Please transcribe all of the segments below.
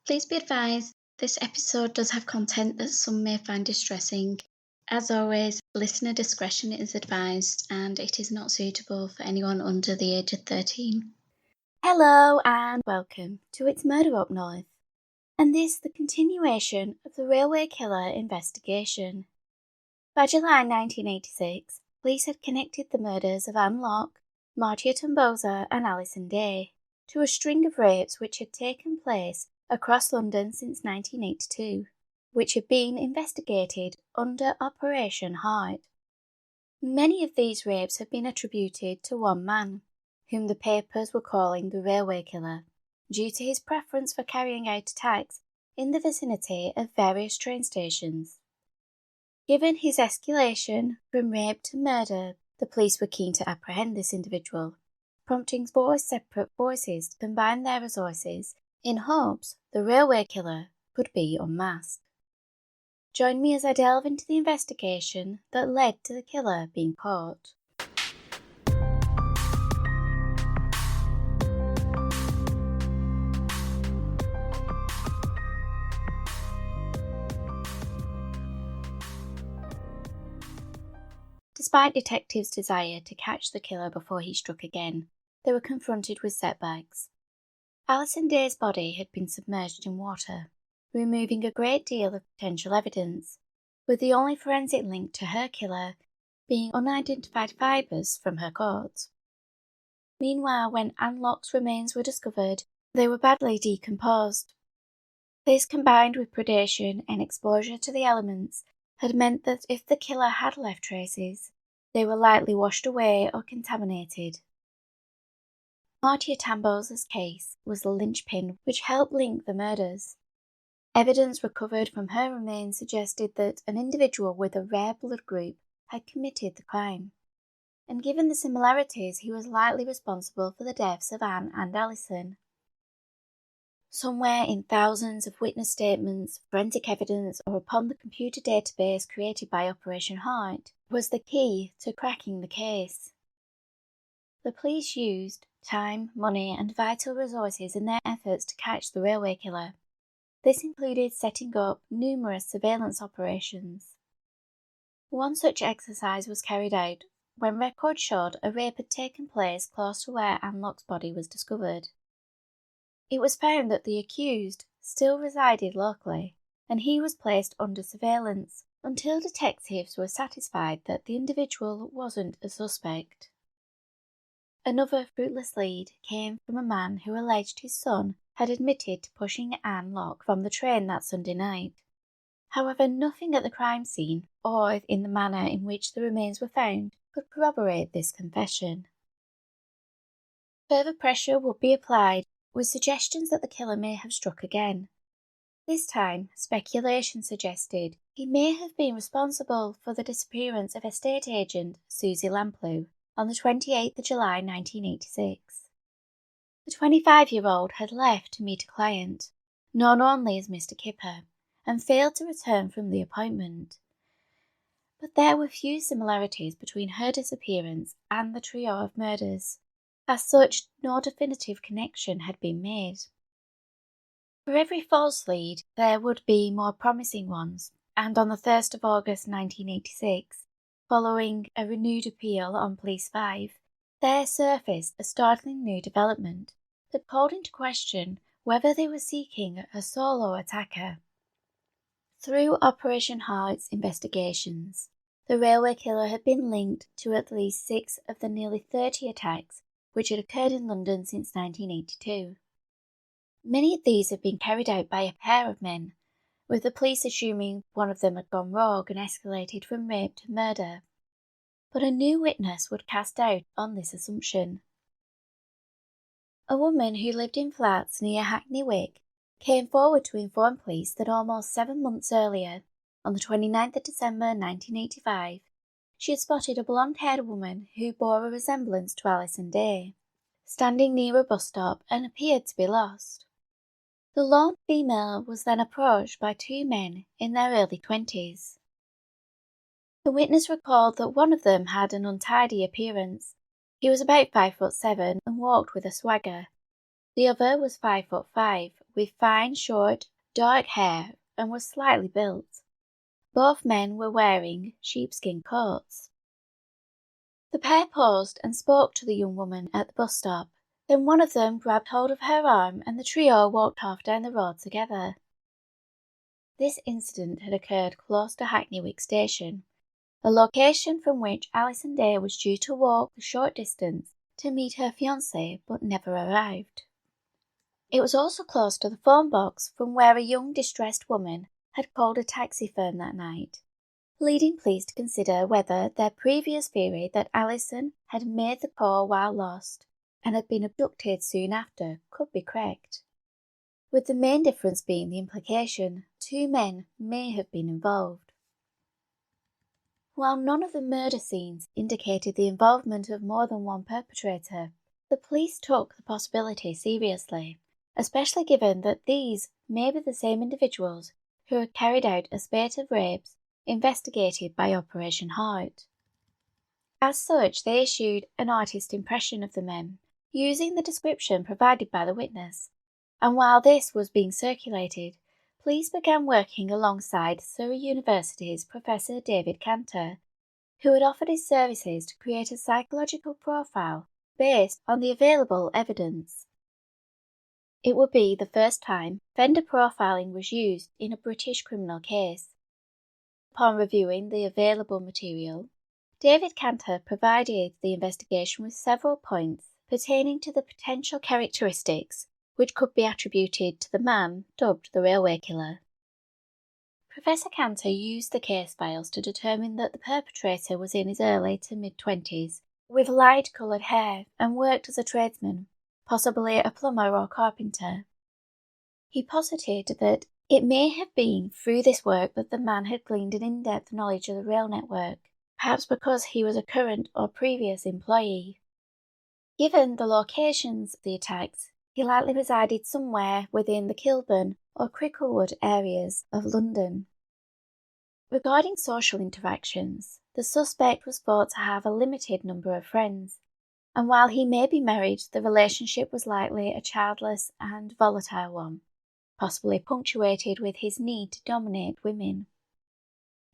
Please be advised, this episode does have content that some may find distressing. As always, listener discretion is advised and it is not suitable for anyone under the age of 13. Hello and welcome to It's Murder Up North, and this the continuation of the railway killer investigation. By July 1986, police had connected the murders of Anne Locke, Maartje Tamboezer and Alison to a string of rapes which had taken place across London since 1982, which had been investigated under Operation Heart. Many of these rapes had been attributed to one man, whom the papers were calling the railway killer, due to his preference for carrying out attacks in the vicinity of various train stations. Given his escalation from rape to murder, the police were keen to apprehend this individual, prompting 4 separate forces to combine their resources in hopes the railway killer could be unmasked. Join me as I delve into the investigation that led to the killer being caught. Despite detectives' desire to catch the killer before he struck again, they were confronted with setbacks. Alison Day's body had been submerged in water, removing a great deal of potential evidence, with the only forensic link to her killer being unidentified fibres from her coat. Meanwhile, when Anne Locke's remains were discovered, they were badly decomposed. This, combined with predation and exposure to the elements, had meant that if the killer had left traces, they were likely washed away or contaminated. Maartje Tamboezer's case was the linchpin which helped link the murders. Evidence recovered from her remains suggested that an individual with a rare blood group had committed the crime, and given the similarities, he was likely responsible for the deaths of Anne and Alison. Somewhere in thousands of witness statements, forensic evidence, or upon the computer database created by Operation Heart was the key to cracking the case. The police used time, money, and vital resources in their efforts to catch the railway killer. This included setting up numerous surveillance operations. One such exercise was carried out when records showed a rape had taken place close to where Anne Locke's body was discovered. It was found that the accused still resided locally, and he was placed under surveillance until detectives were satisfied that the individual wasn't a suspect. Another fruitless lead came from a man who alleged his son had admitted to pushing Anne Locke from the train that Sunday night. However, nothing at the crime scene or in the manner in which the remains were found could corroborate this confession. Further pressure would be applied, with suggestions that the killer may have struck again. This time, speculation suggested he may have been responsible for the disappearance of estate agent Susie Lamplugh on the 28th of July 1986. The 25-year-old had left to meet a client, known only as Mr. Kipper, and failed to return from the appointment. But there were few similarities between her disappearance and the trio of murders. As such, no definitive connection had been made. For every false lead, there would be more promising ones, and on the 1st of August 1986, following a renewed appeal on Police 5, there surfaced a startling new development that called into question whether they were seeking a solo attacker. Through Operation Heart's investigations, the railway killer had been linked to at least 6 of the nearly 30 attacks which had occurred in London since 1982. Many of these had been carried out by a pair of men, with the police assuming one of them had gone rogue and escalated from rape to murder. But a new witness would cast doubt on this assumption. A woman who lived in flats near Hackney Wick came forward to inform police that almost 7 months earlier, on the 29th of December 1985, she had spotted a blonde-haired woman who bore a resemblance to Alison Day, standing near a bus stop and appeared to be lost. The lone female was then approached by 2 men in their early 20s. The witness recalled that one of them had an untidy appearance. He was about 5'7" and walked with a swagger. The other was 5'5", with fine, short, dark hair and was slightly built. Both men were wearing sheepskin coats. The pair paused and spoke to the young woman at the bus stop. Then one of them grabbed hold of her arm and the trio walked off down the road together. This incident had occurred close to Hackney Wick Station, a location from which Alison Day was due to walk the short distance to meet her fiancé but never arrived. It was also close to the phone box from where a young distressed woman had called a taxi firm that night, leading police to consider whether their previous theory that Alison had made the call while lost and had been abducted soon after could be correct, with the main difference being the implication 2 men may have been involved. While none of the murder scenes indicated the involvement of more than one perpetrator, the police took the possibility seriously, especially given that these may be the same individuals who had carried out a spate of rapes investigated by Operation Heart. As such, they issued an artist impression of the men, using the description provided by the witness, and while this was being circulated, police began working alongside Surrey University's Professor David Cantor, who had offered his services to create a psychological profile based on the available evidence. It would be the first time vendor profiling was used in a British criminal case. Upon reviewing the available material, David Cantor provided the investigation with several points pertaining to the potential characteristics which could be attributed to the man dubbed the Railway Killer. Professor Cantor used the case files to determine that the perpetrator was in his early to mid-20s, with light-coloured hair, and worked as a tradesman, possibly a plumber or carpenter. He posited that it may have been through this work that the man had gleaned an in-depth knowledge of the rail network, perhaps because he was a current or previous employee. Given the locations of the attacks, he likely resided somewhere within the Kilburn or Cricklewood areas of London. Regarding social interactions, the suspect was thought to have a limited number of friends, and while he may be married, the relationship was likely a childless and volatile one, possibly punctuated with his need to dominate women.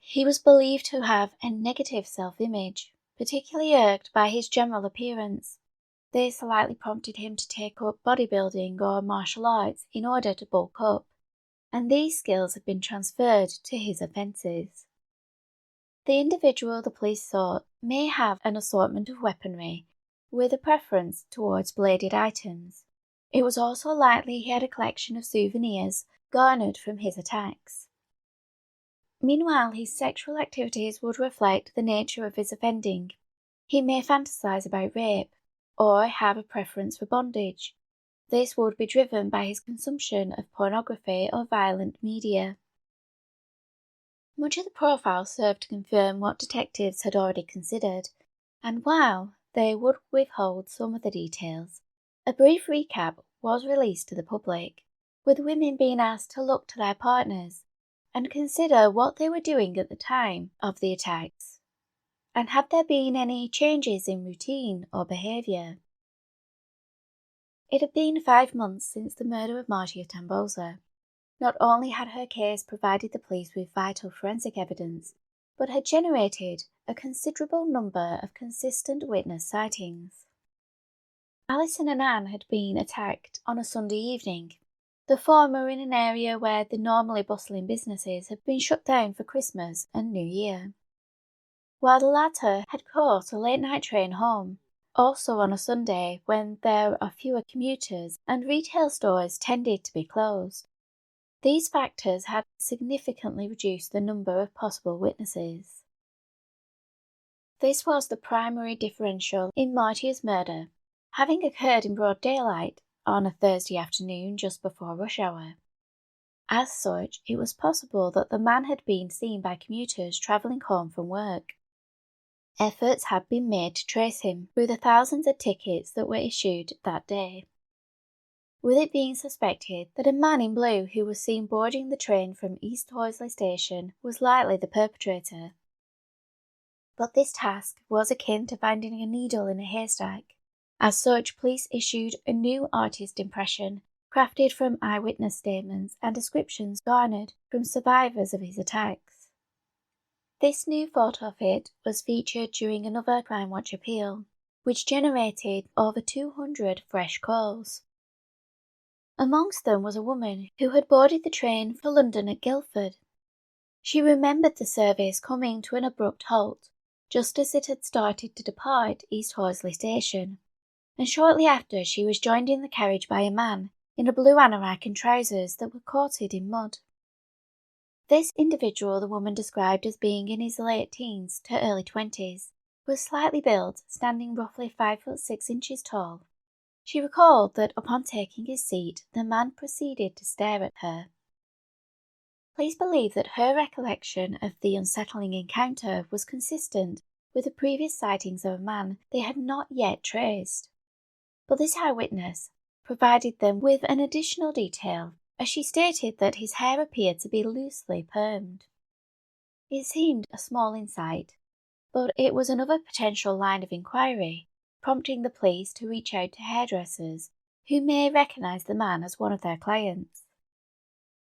He was believed to have a negative self-image, particularly irked by his general appearance. This likely prompted him to take up bodybuilding or martial arts in order to bulk up, and these skills have been transferred to his offences. The individual the police sought may have an assortment of weaponry, with a preference towards bladed items. It was also likely he had a collection of souvenirs garnered from his attacks. Meanwhile, his sexual activities would reflect the nature of his offending. He may fantasize about rape, or have a preference for bondage. This would be driven by his consumption of pornography or violent media. Much of the profile served to confirm what detectives had already considered, and while they would withhold some of the details, a brief recap was released to the public, with women being asked to look to their partners and consider what they were doing at the time of the attacks, and had there been any changes in routine or behaviour. It had been 5 months since the murder of Maartje of Tamboezer. Not only had her case provided the police with vital forensic evidence, but had generated a considerable number of consistent witness sightings. Alison and Anne had been attacked on a Sunday evening, the former in an area where the normally bustling businesses had been shut down for Christmas and New Year, while the latter had caught a late-night train home, also on a Sunday when there are fewer commuters and retail stores tended to be closed. These factors had significantly reduced the number of possible witnesses. This was the primary differential in Maartje's murder, having occurred in broad daylight on a Thursday afternoon just before rush hour. As such, it was possible that the man had been seen by commuters travelling home from work. Efforts had been made to trace him through the thousands of tickets that were issued that day, with it being suspected that a man in blue who was seen boarding the train from East Horsley Station was likely the perpetrator. But this task was akin to finding a needle in a haystack. As such, police issued a new artist impression crafted from eyewitness statements and descriptions garnered from survivors of his attacks. This new photo of it was featured during another Crime Watch appeal, which generated over 200 fresh calls. Amongst them was a woman who had boarded the train for London at Guildford. She remembered the service coming to an abrupt halt, just as it had started to depart East Horsley station, and shortly after she was joined in the carriage by a man in a blue anorak and trousers that were coated in mud. This individual the woman described as being in his late teens to early 20s, was slightly built, standing roughly 5'6" tall. She recalled that upon taking his seat, the man proceeded to stare at her. Police believe that her recollection of the unsettling encounter was consistent with the previous sightings of a man they had not yet traced. But this eyewitness provided them with an additional detail, as she stated that his hair appeared to be loosely permed. It seemed a small insight, but it was another potential line of inquiry, prompting the police to reach out to hairdressers who may recognise the man as one of their clients.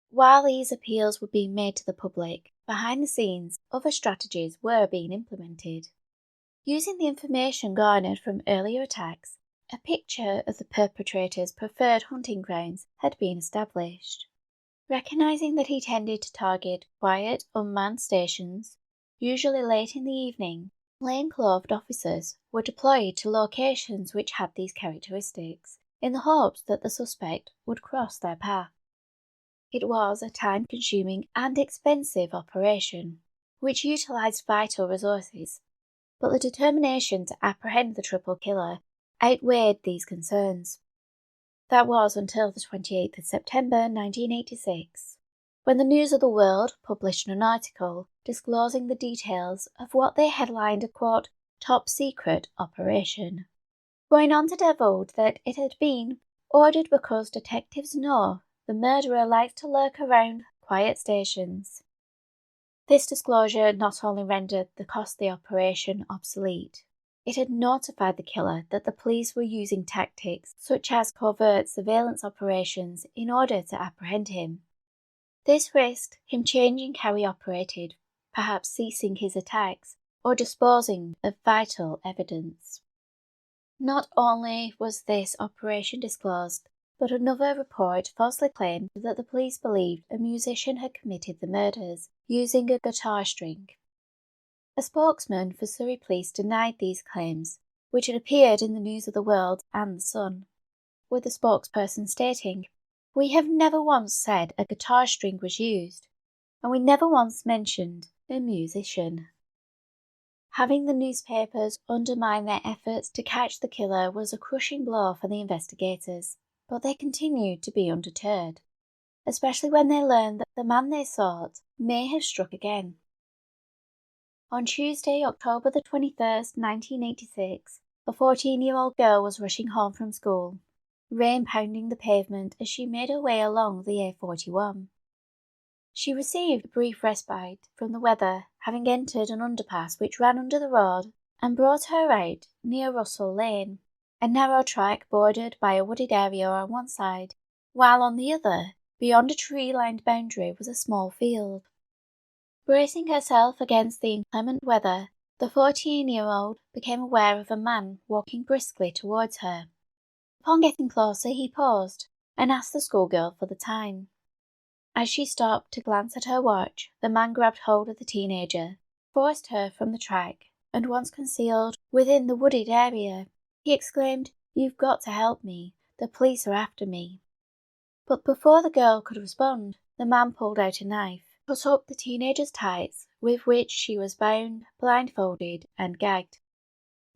While these appeals were being made to the public, behind the scenes other strategies were being implemented. Using the information garnered from earlier attacks, a picture of the perpetrator's preferred hunting grounds had been established. Recognising that he tended to target quiet, unmanned stations, usually late in the evening, plain-clothed officers were deployed to locations which had these characteristics, in the hopes that the suspect would cross their path. It was a time-consuming and expensive operation, which utilised vital resources, but the determination to apprehend the triple killer outweighed these concerns. That was until the 28th of September 1986, when the News of the World published an article disclosing the details of what they headlined a quote, top secret operation, going on to divulge that it had been ordered because detectives know the murderer likes to lurk around quiet stations. This disclosure not only rendered the costly operation obsolete, it had notified the killer that the police were using tactics such as covert surveillance operations in order to apprehend him. This risked him changing how he operated, perhaps ceasing his attacks or disposing of vital evidence. Not only was this operation disclosed, but another report falsely claimed that the police believed a musician had committed the murders using a guitar string. A spokesman for Surrey Police denied these claims, which had appeared in the News of the World and the Sun, with the spokesperson stating, "We have never once said a guitar string was used, and we never once mentioned a musician." Having the newspapers undermine their efforts to catch the killer was a crushing blow for the investigators, but they continued to be undeterred, especially when they learned that the man they sought may have struck again. On Tuesday, October the 21st, 1986, a 14-year-old girl was rushing home from school, rain pounding the pavement as she made her way along the A41. She received a brief respite from the weather, having entered an underpass which ran under the road and brought her out near Russell Lane, a narrow track bordered by a wooded area on one side, while on the other, beyond a tree-lined boundary, was a small field. Bracing herself against the inclement weather, the 14-year-old became aware of a man walking briskly towards her. Upon getting closer, he paused and asked the schoolgirl for the time. As she stopped to glance at her watch, the man grabbed hold of the teenager, forced her from the track, and once concealed within the wooded area, he exclaimed, "You've got to help me. The police are after me." But before the girl could respond, the man pulled out a knife, cut up the teenager's tights, with which she was bound, blindfolded, and gagged.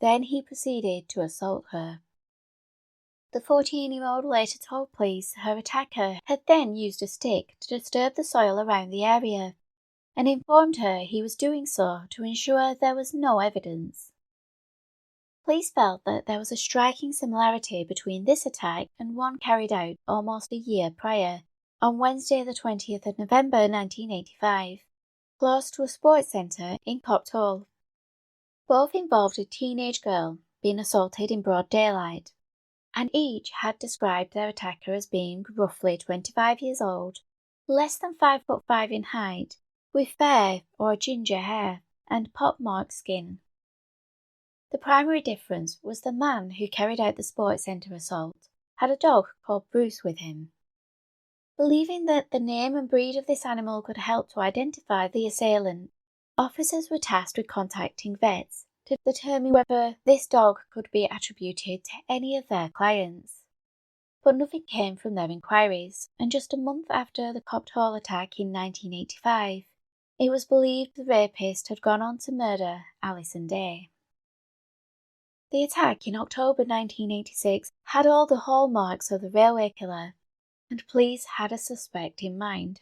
Then he proceeded to assault her. The 14-year-old later told police her attacker had then used a stick to disturb the soil around the area, and informed her he was doing so to ensure there was no evidence. Police felt that there was a striking similarity between this attack and one carried out almost a year prior, on Wednesday the 20th of November 1985, close to a sports centre in Copthall. Both involved a teenage girl being assaulted in broad daylight. and each had described their attacker as being roughly 25 years old, less than 5'5" in height, with fair or ginger hair and pockmarked skin. The primary difference was the man who carried out the sports centre assault had a dog called Bruce with him. Believing that the name and breed of this animal could help to identify the assailant, officers were tasked with contacting vets to determine whether this dog could be attributed to any of their clients. But nothing came from their inquiries, and just a month after the Copt Hall attack in 1985, it was believed the rapist had gone on to murder Alison Day. The attack in October 1986 had all the hallmarks of the railway killer, and police had a suspect in mind.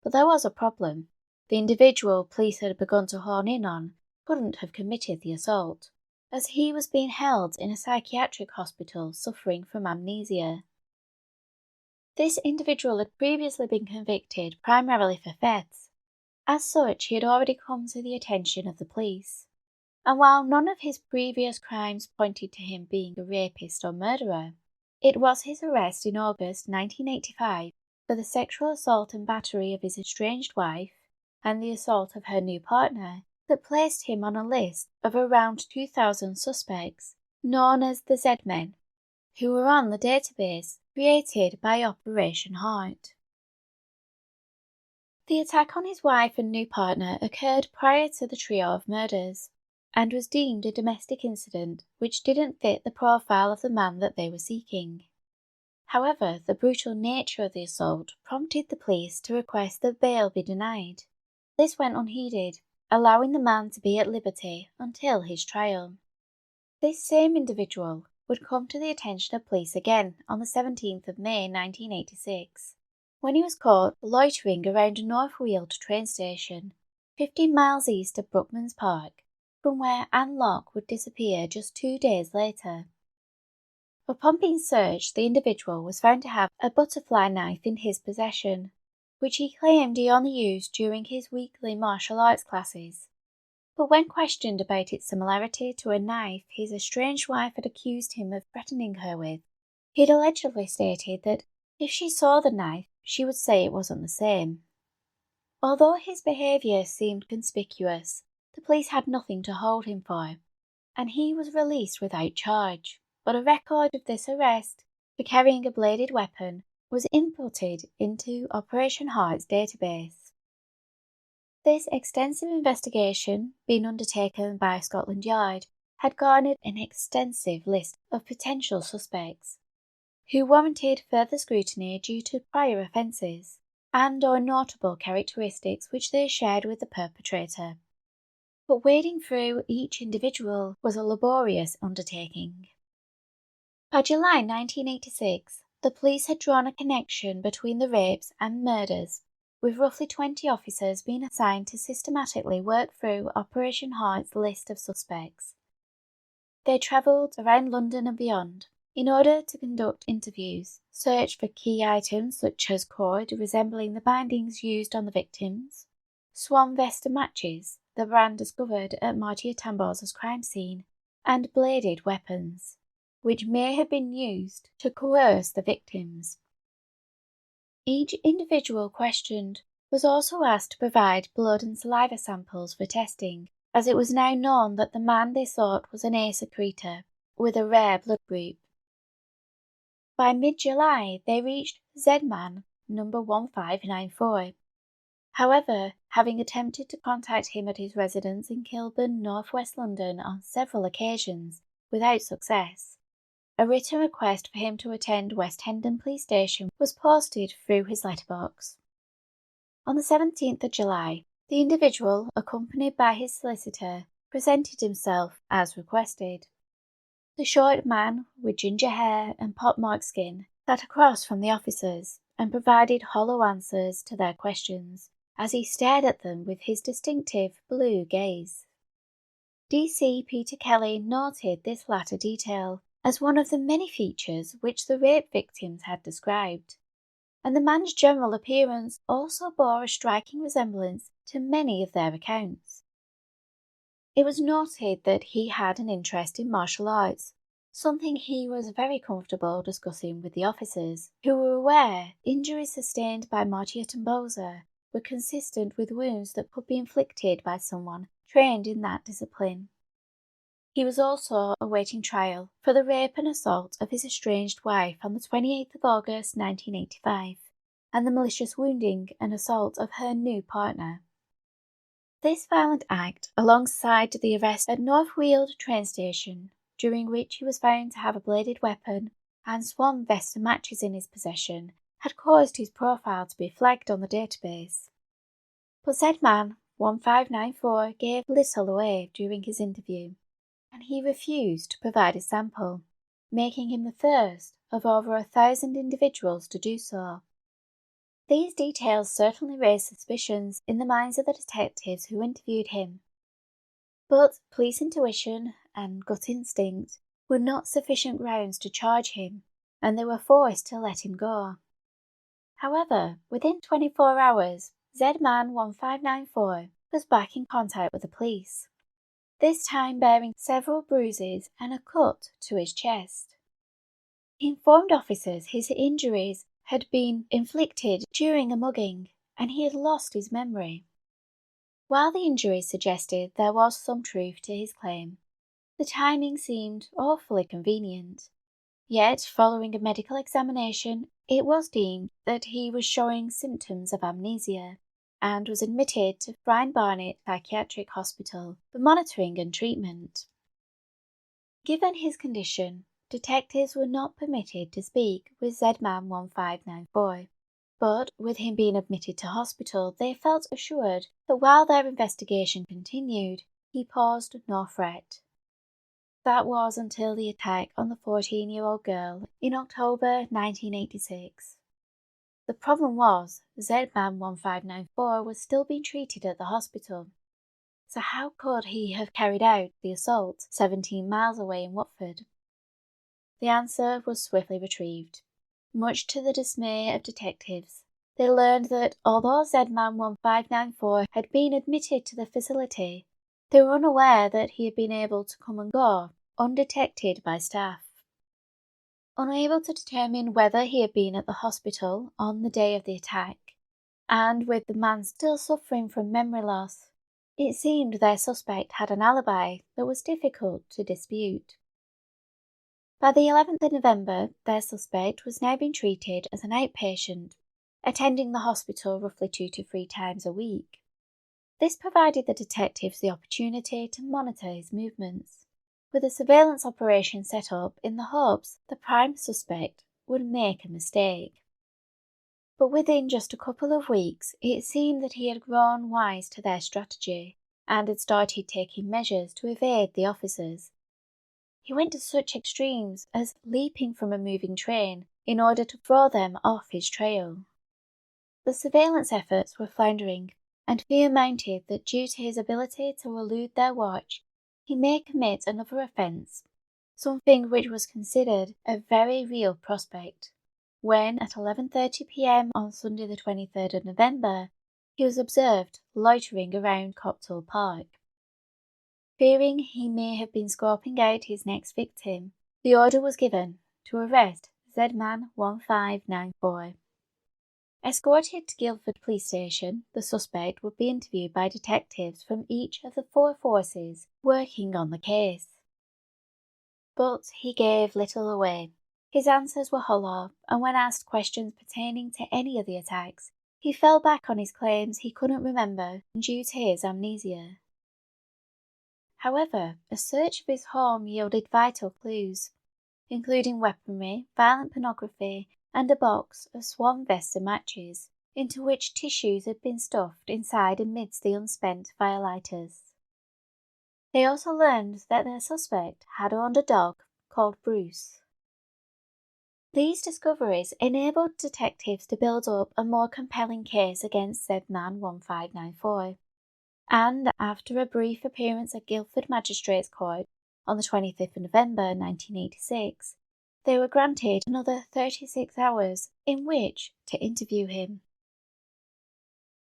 But there was a problem. The individual police had begun to hone in on couldn't have committed the assault, as he was being held in a psychiatric hospital suffering from amnesia. This individual had previously been convicted primarily for thefts. As such, he had already come to the attention of the police. And while none of his previous crimes pointed to him being a rapist or murderer, it was his arrest in August 1985 for the sexual assault and battery of his estranged wife and the assault of her new partner that placed him on a list of around 2,000 suspects, known as the Z-Men, who were on the database created by Operation Heart. The attack on his wife and new partner occurred prior to the trio of murders, and was deemed a domestic incident which didn't fit the profile of the man that they were seeking. However, the brutal nature of the assault prompted the police to request that bail be denied. This went unheeded, allowing the man to be at liberty until his trial. This same individual would come to the attention of police again on the 17th of May 1986, when he was caught loitering around a North Weald train station, 15 miles east of Brookmans Park, from where Anne Locke would disappear just 2 days later. Upon being searched, the individual was found to have a butterfly knife in his possession, which he claimed he only used during his weekly martial arts classes. But when questioned about its similarity to a knife his estranged wife had accused him of threatening her with, he had allegedly stated that if she saw the knife, she would say it wasn't the same. Although his behaviour seemed conspicuous, the police had nothing to hold him for, and he was released without charge, but a record of this arrest for carrying a bladed weapon was inputted into Operation Heart's database. This extensive investigation, being undertaken by Scotland Yard, had garnered an extensive list of potential suspects, who warranted further scrutiny due to prior offences and or notable characteristics which they shared with the perpetrator. But wading through each individual was a laborious undertaking. By July 1986, the police had drawn a connection between the rapes and murders, with roughly 20 officers being assigned to systematically work through Operation Heart's list of suspects. They travelled around London and beyond in order to conduct interviews, search for key items such as cord resembling the bindings used on the victims, swan vest and matches, the brand discovered at Maartje Tambouzer's crime scene, and bladed weapons, which may have been used to coerce the victims. Each individual questioned was also asked to provide blood and saliva samples for testing, as it was now known that the man they sought was an A secretor with a rare blood group. By mid-July, they reached Z-Man number 1594. However, having attempted to contact him at his residence in Kilburn, northwest London on several occasions without success, a written request for him to attend West Hendon Police Station was posted through his letterbox. On the 17th of July, the individual, accompanied by his solicitor, presented himself as requested. The short man, with ginger hair and pockmarked skin, sat across from the officers and provided hollow answers to their questions as he stared at them with his distinctive blue gaze. DC Peter Kelly noted this latter detail as one of the many features which the rape victims had described, and the man's general appearance also bore a striking resemblance to many of their accounts. It was noted that he had an interest in martial arts, something he was very comfortable discussing with the officers, who were aware injuries sustained by Maartje Tamboezer were consistent with wounds that could be inflicted by someone trained in that discipline. He was also awaiting trial for the rape and assault of his estranged wife on the 28th of August 1985, and the malicious wounding and assault of her new partner. This violent act, alongside the arrest at North Weald train station, during which he was found to have a bladed weapon and swan vest and matches in his possession, had caused his profile to be flagged on the database. But Z-Man 1594 gave little away during his interview, and he refused to provide a sample, making him the first of over 1,000 individuals to do so. These details certainly raised suspicions in the minds of the detectives who interviewed him. But police intuition and gut instinct were not sufficient grounds to charge him, and they were forced to let him go. However, within 24 hours, Z-Man 1594 was back in contact with the police, this time bearing several bruises and a cut to his chest. He informed officers his injuries had been inflicted during a mugging, and he had lost his memory. While the injuries suggested there was some truth to his claim, the timing seemed awfully convenient. Yet, following a medical examination, it was deemed that he was showing symptoms of amnesia, and was admitted to Friar Barnet Psychiatric Hospital for monitoring and treatment. Given his condition, detectives were not permitted to speak with Z-Man 1594, but with him being admitted to hospital, they felt assured that while their investigation continued, he posed no threat. That was until the attack on the 14-year-old girl in October 1986. The problem was, Z-Man 1594 was still being treated at the hospital. So how could he have carried out the assault 17 miles away in Watford? The answer was swiftly retrieved. Much to the dismay of detectives, they learned that although Z-Man 1594 had been admitted to the facility, they were unaware that he had been able to come and go undetected by staff. Unable to determine whether he had been at the hospital on the day of the attack, and with the man still suffering from memory loss, it seemed their suspect had an alibi that was difficult to dispute. By the 11th of November, their suspect was now being treated as an outpatient, attending the hospital roughly 2 to 3 times a week. This provided the detectives the opportunity to monitor his movements, with a surveillance operation set up in the hopes the prime suspect would make a mistake. But within just a couple of weeks, it seemed that he had grown wise to their strategy and had started taking measures to evade the officers. He went to such extremes as leaping from a moving train in order to throw them off his trail. The surveillance efforts were floundering, and fear mounted that due to his ability to elude their watch, he may commit another offence, something which was considered a very real prospect, when at 11:30 p.m. on Sunday the 23rd of November, he was observed loitering around Copthall Park. Fearing he may have been scoping out his next victim, the order was given to arrest Z-Man 1594. Escorted to Guildford Police Station, the suspect would be interviewed by detectives from each of the 4 forces working on the case. But he gave little away. His answers were hollow, and when asked questions pertaining to any of the attacks, he fell back on his claims he couldn't remember due to his amnesia. However, a search of his home yielded vital clues, including weaponry, violent pornography, and a box of swan vests and matches, into which tissues had been stuffed inside amidst the unspent firelighters. They also learned that their suspect had owned a dog called Bruce. These discoveries enabled detectives to build up a more compelling case against Z-Man 1594, and after a brief appearance at Guildford Magistrates Court on the 25th of November 1986, they were granted another 36 hours in which to interview him.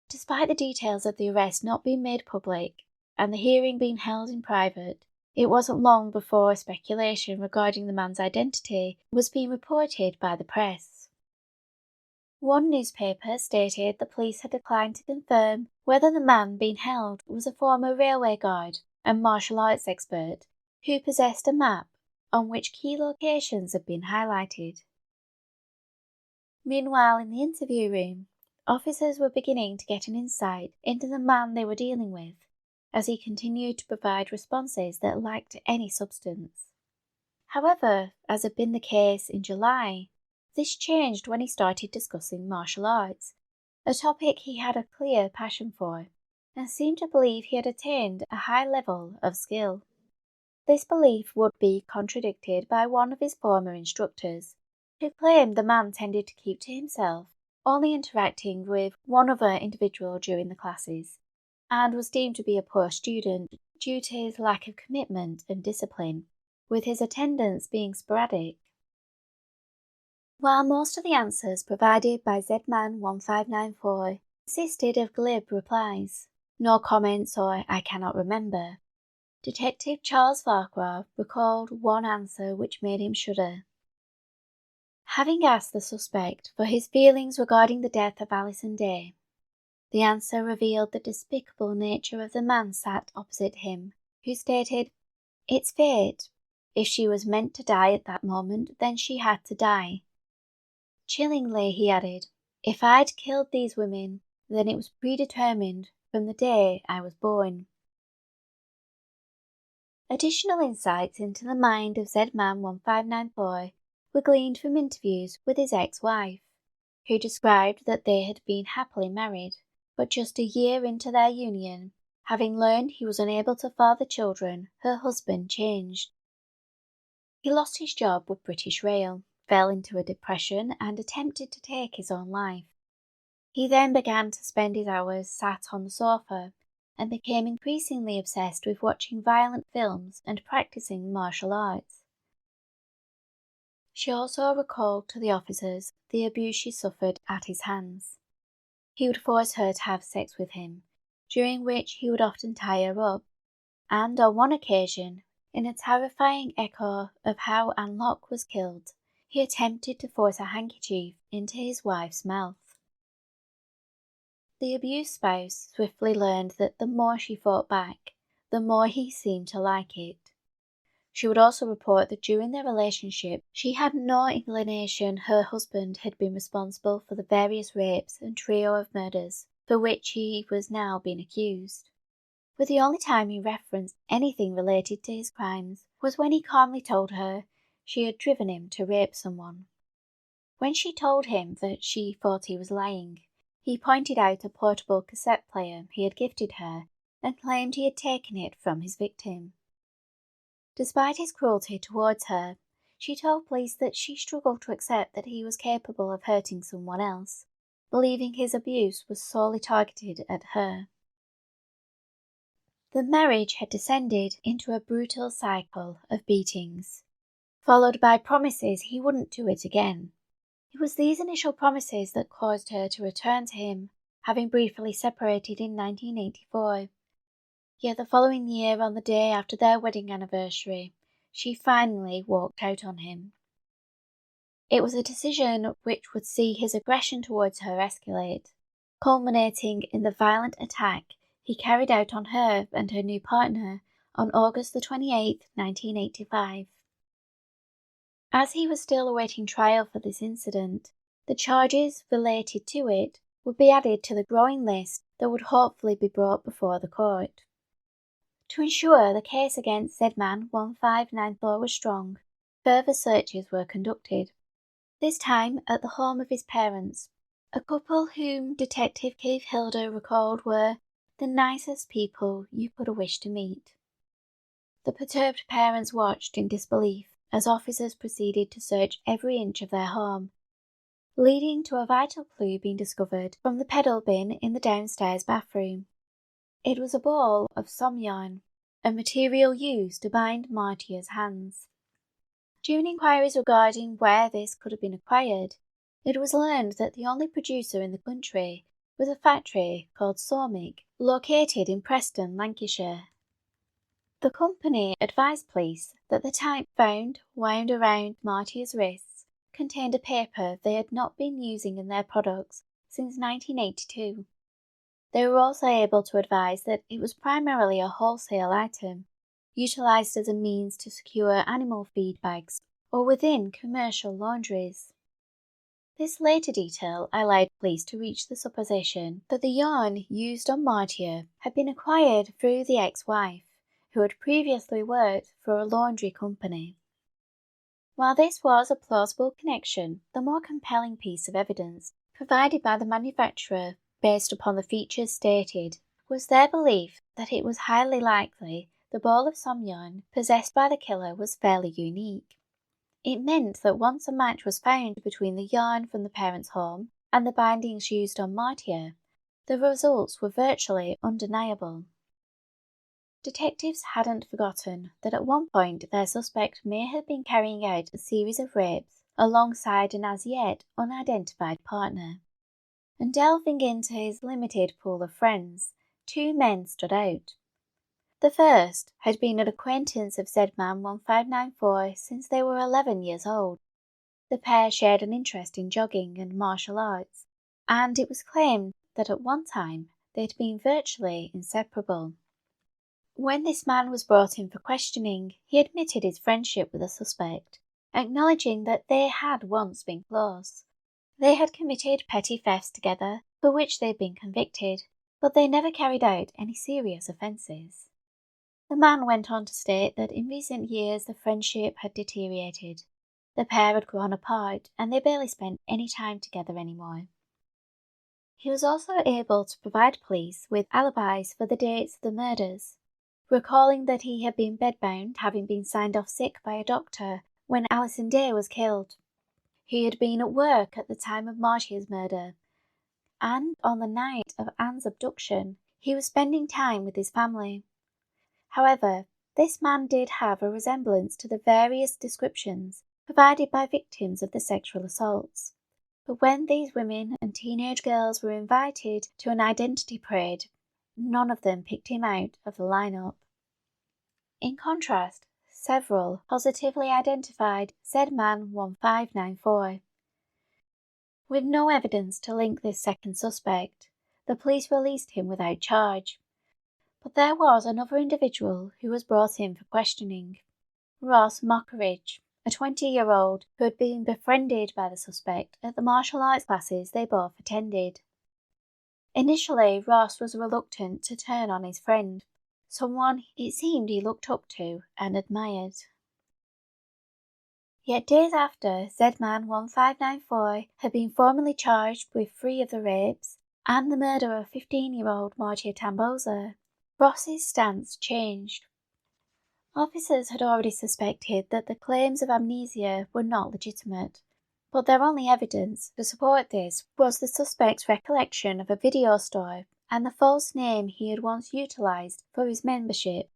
Despite the details of the arrest not being made public and the hearing being held in private, It wasn't long before speculation regarding the man's identity was being reported by the press. One newspaper stated the police had declined to confirm whether the man being held was a former railway guard and martial arts expert who possessed a map on which key locations had been highlighted. Meanwhile, in the interview room, officers were beginning to get an insight into the man they were dealing with, as he continued to provide responses that lacked any substance. However, as had been the case in July, this changed when he started discussing martial arts, a topic he had a clear passion for, and seemed to believe he had attained a high level of skill. This belief would be contradicted by one of his former instructors, who claimed the man tended to keep to himself, only interacting with one other individual during the classes, and was deemed to be a poor student due to his lack of commitment and discipline, with his attendance being sporadic. While most of the answers provided by Zman1594 consisted of glib replies, no comments or I cannot remember, Detective Charles Farquhar recalled one answer which made him shudder. Having asked the suspect for his feelings regarding the death of Alison Day, the answer revealed the despicable nature of the man sat opposite him, who stated, "It's fate. If she was meant to die at that moment, then she had to die." Chillingly, he added, "If I'd killed these women, then it was predetermined from the day I was born." Additional insights into the mind of Zman1594 were gleaned from interviews with his ex-wife, who described that they had been happily married, but just a year into their union, having learned he was unable to father children, her husband changed. He lost his job with British Rail, fell into a depression and attempted to take his own life. He then began to spend his hours sat on the sofa and became increasingly obsessed with watching violent films and practicing martial arts. She also recalled to the officers the abuse she suffered at his hands. He would force her to have sex with him, during which he would often tie her up, and on one occasion, in a terrifying echo of how Anne Locke was killed, he attempted to force a handkerchief into his wife's mouth. The abused spouse swiftly learned that the more she fought back, the more he seemed to like it. She would also report that during their relationship, she had no inclination her husband had been responsible for the various rapes and trio of murders for which he was now being accused. But the only time he referenced anything related to his crimes was when he calmly told her she had driven him to rape someone. When she told him that she thought he was lying, he pointed out a portable cassette player he had gifted her and claimed he had taken it from his victim. Despite his cruelty towards her, she told police that she struggled to accept that he was capable of hurting someone else, believing his abuse was solely targeted at her. The marriage had descended into a brutal cycle of beatings, followed by promises he wouldn't do it again. It was these initial promises that caused her to return to him, having briefly separated in 1984. Yet the following year, on the day after their wedding anniversary, she finally walked out on him. It was a decision which would see his aggression towards her escalate, culminating in the violent attack he carried out on her and her new partner on August 28, 1985. As he was still awaiting trial for this incident, the charges related to it would be added to the growing list that would hopefully be brought before the court. To ensure the case against Zman1594 was strong, further searches were conducted, this time at the home of his parents, a couple whom Detective Keith Hilder recalled were the nicest people you could wish to meet. The perturbed parents watched in disbelief as officers proceeded to search every inch of their home, leading to a vital clue being discovered from the pedal bin in the downstairs bathroom. It was a ball of yarn, a material used to bind Maartje's hands. During inquiries regarding where this could have been acquired, it was learned that the only producer in the country was a factory called Somic, located in Preston, Lancashire. The company advised police that the type found wound around Maartje's wrists contained a paper they had not been using in their products since 1982. They were also able to advise that it was primarily a wholesale item, utilised as a means to secure animal feed bags or within commercial laundries. This later detail allowed police to reach the supposition that the yarn used on Maartje had been acquired through the ex-wife, who had previously worked for a laundry company. While this was a plausible connection, the more compelling piece of evidence provided by the manufacturer, based upon the features stated, was their belief that it was highly likely the ball of som yarn possessed by the killer was fairly unique. It meant that once a match was found between the yarn from the parents' home and the bindings used on Maartje, the results were virtually undeniable. Detectives hadn't forgotten that at one point their suspect may have been carrying out a series of rapes alongside an as yet unidentified partner. And delving into his limited pool of friends, two men stood out. The first had been an acquaintance of Z-Man 1594 since they were 11 years old. The pair shared an interest in jogging and martial arts, and it was claimed that at one time they'd been virtually inseparable. When this man was brought in for questioning, he admitted his friendship with the suspect, acknowledging that they had once been close. They had committed petty thefts together, for which they'd been convicted, but they never carried out any serious offences. The man went on to state that in recent years the friendship had deteriorated. The pair had grown apart, and they barely spent any time together anymore. He was also able to provide police with alibis for the dates of the murders, recalling that he had been bedbound, having been signed off sick by a doctor when Alison was killed. He had been at work at the time of Maartje's murder, and on the night of Anne's abduction, he was spending time with his family. However, this man did have a resemblance to the various descriptions provided by victims of the sexual assaults. But when these women and teenage girls were invited to an identity parade, none of them picked him out of the lineup. In contrast, several positively identified Z-Man 1594. With no evidence to link this second suspect, the police released him without charge. But there was another individual who was brought in for questioning, Ross Mockridge, a 20-year-old who had been befriended by the suspect at the martial arts classes they both attended. Initially, Ross was reluctant to turn on his friend, someone it seemed he looked up to and admired. Yet days after Z-Man 1594 had been formally charged with 3 of the rapes and the murder of 15-year-old Maartje Tamboezer, Ross's stance changed. Officers had already suspected that the claims of amnesia were not legitimate, but their only evidence to support this was the suspect's recollection of a video store and the false name he had once utilised for his membership.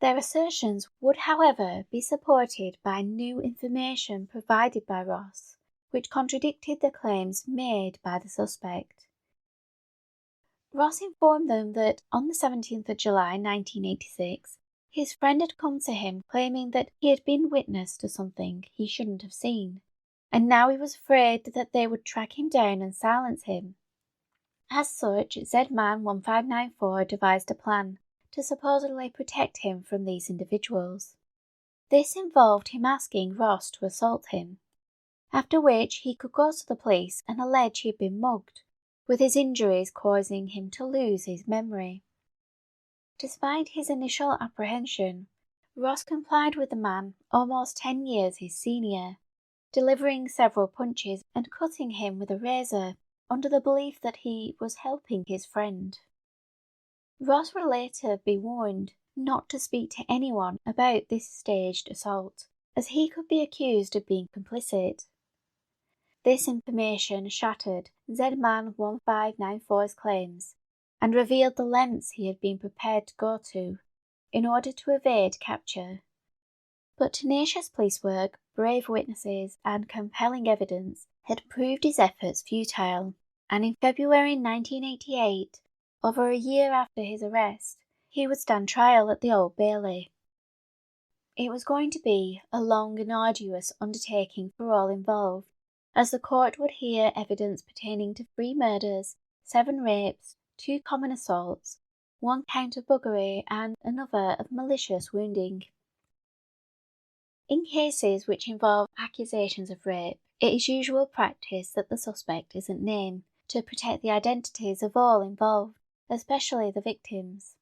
Their assertions would, however, be supported by new information provided by Ross, which contradicted the claims made by the suspect. Ross informed them that on the 17th of July 1986, his friend had come to him claiming that he had been witness to something he shouldn't have seen, and now he was afraid that they would track him down and silence him. As such, Z-Man 1594 devised a plan to supposedly protect him from these individuals. This involved him asking Ross to assault him, after which he could go to the police and allege he had been mugged, with his injuries causing him to lose his memory. Despite his initial apprehension, Ross complied with the man almost 10 years his senior, delivering several punches and cutting him with a razor under the belief that he was helping his friend. Ross would later be warned not to speak to anyone about this staged assault, as he could be accused of being complicit. This information shattered Z-Man 1594's claims and revealed the lengths he had been prepared to go to in order to evade capture. But tenacious police work, brave witnesses, and compelling evidence had proved his efforts futile, and in February 1988, over a year after his arrest, he would stand trial at the Old Bailey. It was going to be a long and arduous undertaking for all involved, as the court would hear evidence pertaining to 3 murders, 7 rapes, 2 common assaults, 1 count of buggery and another of malicious wounding. In cases which involve accusations of rape, it is usual practice that the suspect isn't named, to protect the identities of all involved, especially the victims.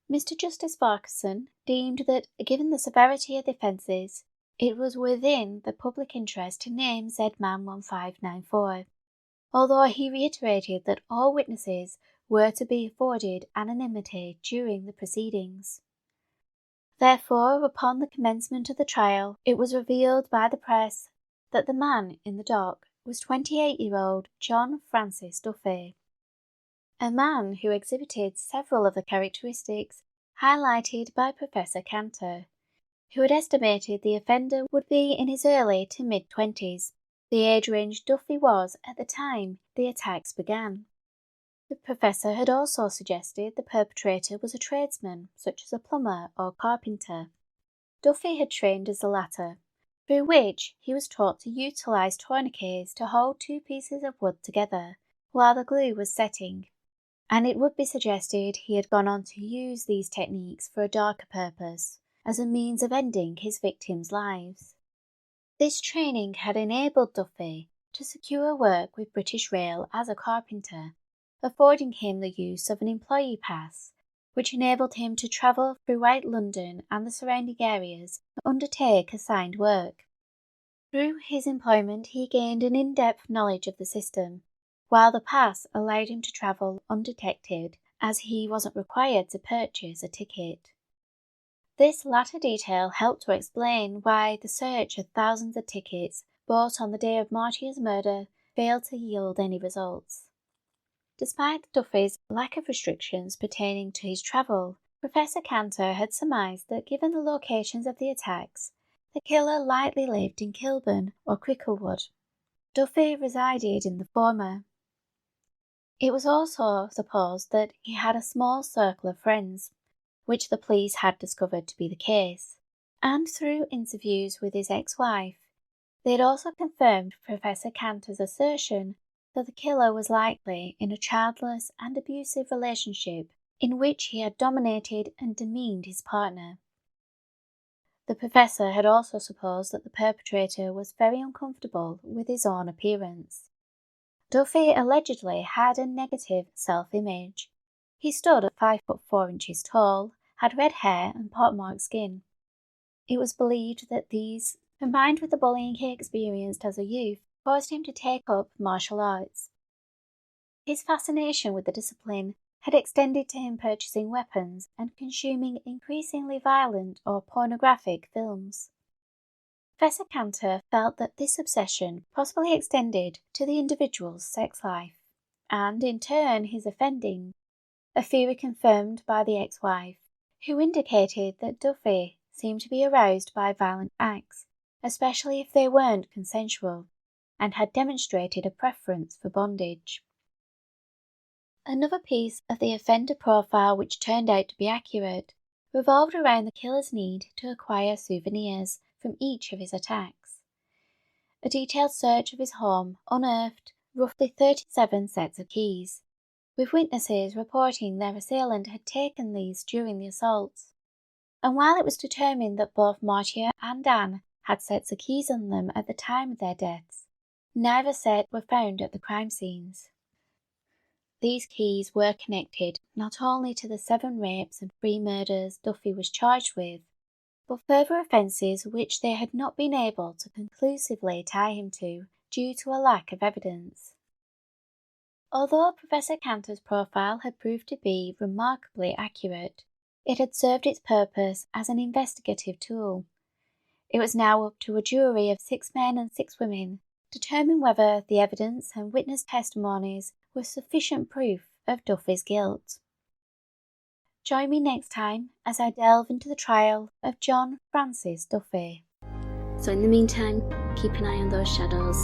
Mr. Justice Farquharson deemed that, given the severity of the offences, it was within the public interest to name Z-Man 1594, although he reiterated that all witnesses were to be afforded anonymity during the proceedings. Therefore, upon the commencement of the trial, it was revealed by the press that the man in the dock was 28-year-old John Francis Duffy, a man who exhibited several of the characteristics highlighted by Professor Cantor, who had estimated the offender would be in his early to mid-20s, the age range Duffy was at the time the attacks began. The professor had also suggested the perpetrator was a tradesman, such as a plumber or carpenter. Duffy had trained as the latter, through which he was taught to utilise tourniquets to hold 2 pieces of wood together while the glue was setting, and it would be suggested he had gone on to use these techniques for a darker purpose, as a means of ending his victims' lives. This training had enabled Duffy to secure work with British Rail as a carpenter, affording him the use of an employee pass, which enabled him to travel throughout London and the surrounding areas to undertake assigned work. Through his employment he gained an in-depth knowledge of the system, while the pass allowed him to travel undetected, as he wasn't required to purchase a ticket. This latter detail helped to explain why the search of thousands of tickets bought on the day of Maartje's murder failed to yield any results. Despite Duffy's lack of restrictions pertaining to his travel, Professor Cantor had surmised that given the locations of the attacks, the killer likely lived in Kilburn or Cricklewood. Duffy resided in the former. It was also supposed that he had a small circle of friends, which the police had discovered to be the case, and through interviews with his ex-wife, they had also confirmed Professor Cantor's assertion that the killer was likely in a childless and abusive relationship in which he had dominated and demeaned his partner. The professor had also supposed that the perpetrator was very uncomfortable with his own appearance. Duffy allegedly had a negative self-image. He stood at 5'4" tall, had red hair and pockmarked skin. It was believed that these, combined with the bullying he experienced as a youth, caused him to take up martial arts. His fascination with the discipline had extended to him purchasing weapons and consuming increasingly violent or pornographic films. Professor Cantor felt that this obsession possibly extended to the individual's sex life, and in turn his offending, a theory confirmed by the ex-wife, who indicated that Duffy seemed to be aroused by violent acts, especially if they weren't consensual, and had demonstrated a preference for bondage. Another piece of the offender profile which turned out to be accurate revolved around the killer's need to acquire souvenirs from each of his attacks. A detailed search of his home unearthed roughly 37 sets of keys, with witnesses reporting their assailant had taken these during the assaults. And while it was determined that both Maartje and Anne had sets of keys on them at the time of their deaths, neither set were found at the crime scenes. These keys were connected not only to the 7 rapes and 3 murders Duffy was charged with, but further offences which they had not been able to conclusively tie him to due to a lack of evidence. Although Professor Cantor's profile had proved to be remarkably accurate, it had served its purpose as an investigative tool. It was now up to a jury of 6 men and 6 women to determine whether the evidence and witness testimonies were sufficient proof of Duffy's guilt. Join me next time as I delve into the trial of John Francis Duffy. So in the meantime, keep an eye on those shadows.